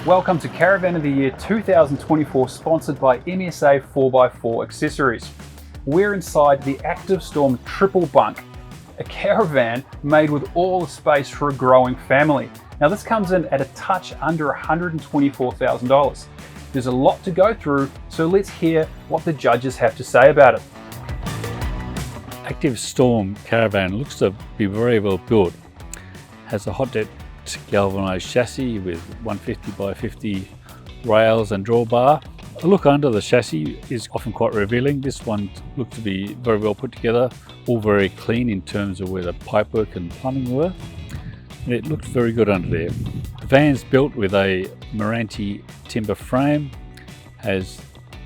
Welcome to Caravan of the Year 2024, sponsored by MSA 4x4 Accessories. We're inside the Active Storm Triple Bunk, a caravan made with all the space for a growing family. Now this comes in at a touch under $124,000. There's a lot to go through, so let's hear what the judges have to say about it. Active Storm Caravan looks to be very well built. Has a hot deck galvanised chassis with 150 by 50 rails and drawbar. A look under the chassis is often quite revealing. This one looks to be very well put together, all very clean in terms of where the pipework and plumbing were. And it looks very good under there. The van's built with a Meranti timber frame, has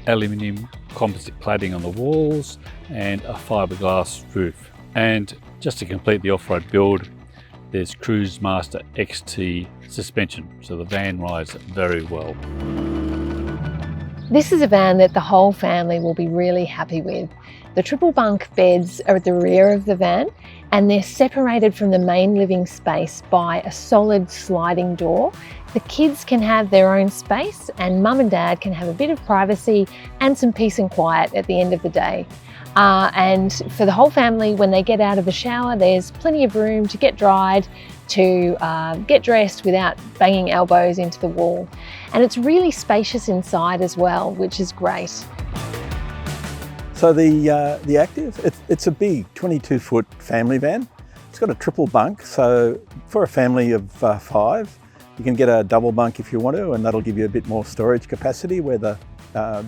aluminium composite cladding on the walls and a fiberglass roof. And just to complete the off-road build, there's Cruise Master XT suspension, so the van rides very well. This is a van that the whole family will be really happy with. The triple bunk beds are at the rear of the van and they're separated from the main living space by a solid sliding door. The kids can have their own space and mum and dad can have a bit of privacy and some peace and quiet at the end of the day. And for the whole family, when they get out of the shower, there's plenty of room to get dried, to get dressed without banging elbows into the wall. And it's really spacious inside as well, which is great. So the Active, it's a big 22-foot family van. It's got a triple bunk, so for a family of 5, you can get a double bunk if you want to, and that'll give you a bit more storage capacity where the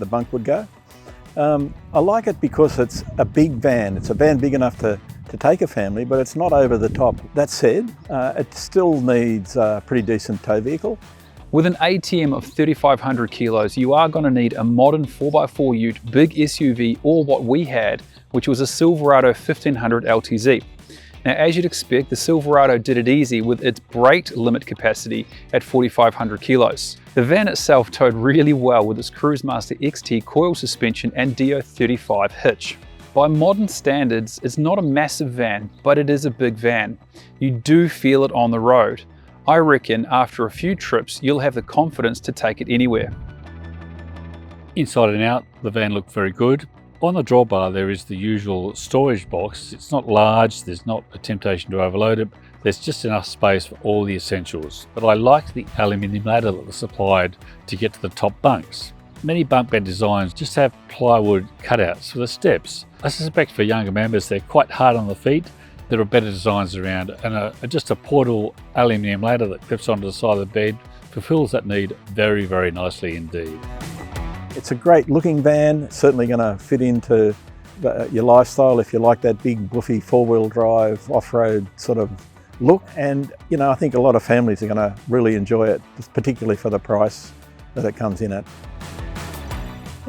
bunk would go. I like it because it's a big van. It's a van big enough to take a family, but it's not over the top. That said, it still needs a pretty decent tow vehicle. With an ATM of 3,500 kilos, you are going to need a modern 4x4 ute, big SUV, or what we had, which was a Silverado 1500 LTZ. Now, as you'd expect, the Silverado did it easy with its braked limit capacity at 4,500 kilos. The van itself towed really well with its Cruise Master XT coil suspension and DO35 hitch. By modern standards, it's not a massive van, but it is a big van. You do feel it on the road. I reckon after a few trips, you'll have the confidence to take it anywhere. Inside and out, the van looked very good. On the drawbar, there is the usual storage box. It's not large, there's not a temptation to overload it. There's just enough space for all the essentials. But I liked the aluminium ladder that was supplied to get to the top bunks. Many bunk bed designs just have plywood cutouts for the steps. I suspect for younger members, they're quite hard on the feet. There are better designs around, and just a portable aluminium ladder that clips onto the side of the bed fulfills that need very, very nicely indeed. It's a great looking van, certainly going to fit into your lifestyle if you like that big woofy 4-wheel drive off-road sort of look. And you know, I think a lot of families are going to really enjoy it, particularly for the price that it comes in at.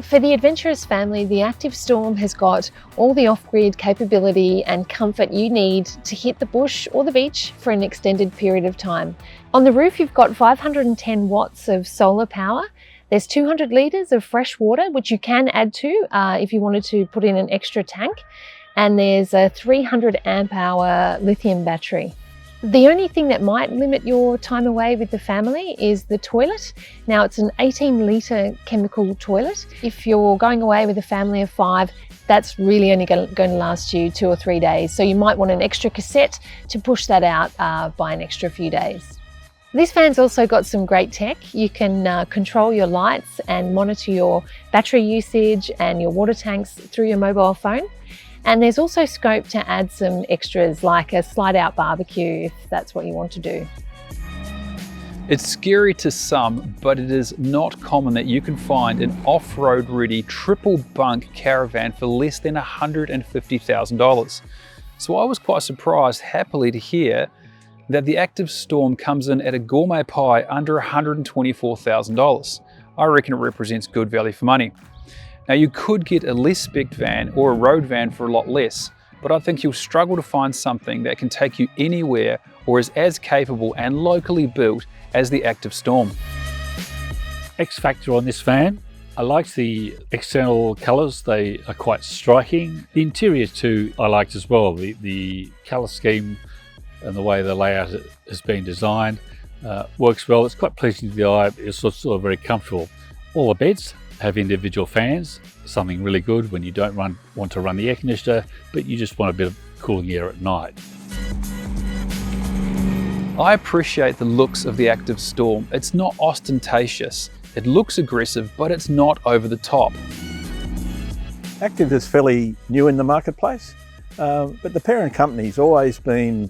For the adventurous family, the Active Storm has got all the off-grid capability and comfort you need to hit the bush or the beach for an extended period of time. On the roof, you've got 510 watts of solar power. There's 200 litres of fresh water, which you can add to if you wanted to put in an extra tank. And there's a 300 amp hour lithium battery. The only thing that might limit your time away with the family is the toilet. Now it's an 18-litre chemical toilet. If you're going away with a family of 5, that's really only going to last you 2 or 3 days. So you might want an extra cassette to push that out by an extra few days. This van's also got some great tech. You can control your lights and monitor your battery usage and your water tanks through your mobile phone. And there's also scope to add some extras like a slide-out barbecue if that's what you want to do. It's scary to some, but it is not common that you can find an off-road ready triple bunk caravan for less than $150,000. So I was quite surprised happily to hear that the Active Storm comes in at a gourmet pie under $124,000. I reckon it represents good value for money. Now you could get a less spec van or a road van for a lot less, but I think you'll struggle to find something that can take you anywhere or is as capable and locally built as the Active Storm. X factor on this van, I like the external colours, they are quite striking. The interior too I liked as well, the colour scheme and the way the layout has been designed. Works well. It's quite pleasing to the eye. It's sort of very comfortable. All the beds have individual fans, something really good when you don't want to run the air conditioner, but you just want a bit of cooling air at night. I appreciate the looks of the Active Storm. It's not ostentatious. It looks aggressive, but it's not over the top. Active is fairly new in the marketplace, but the parent company's always been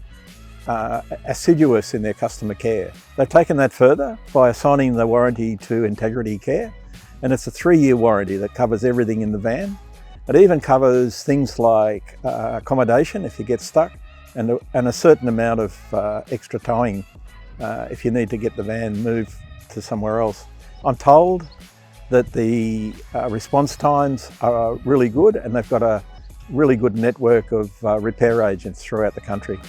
assiduous in their customer care. They've taken that further by assigning the warranty to Integrity Care, and it's a 3-year warranty that covers everything in the van. It even covers things like accommodation if you get stuck, and a certain amount of extra towing if you need to get the van moved to somewhere else. I'm told that the response times are really good, and they've got a really good network of repair agents throughout the country.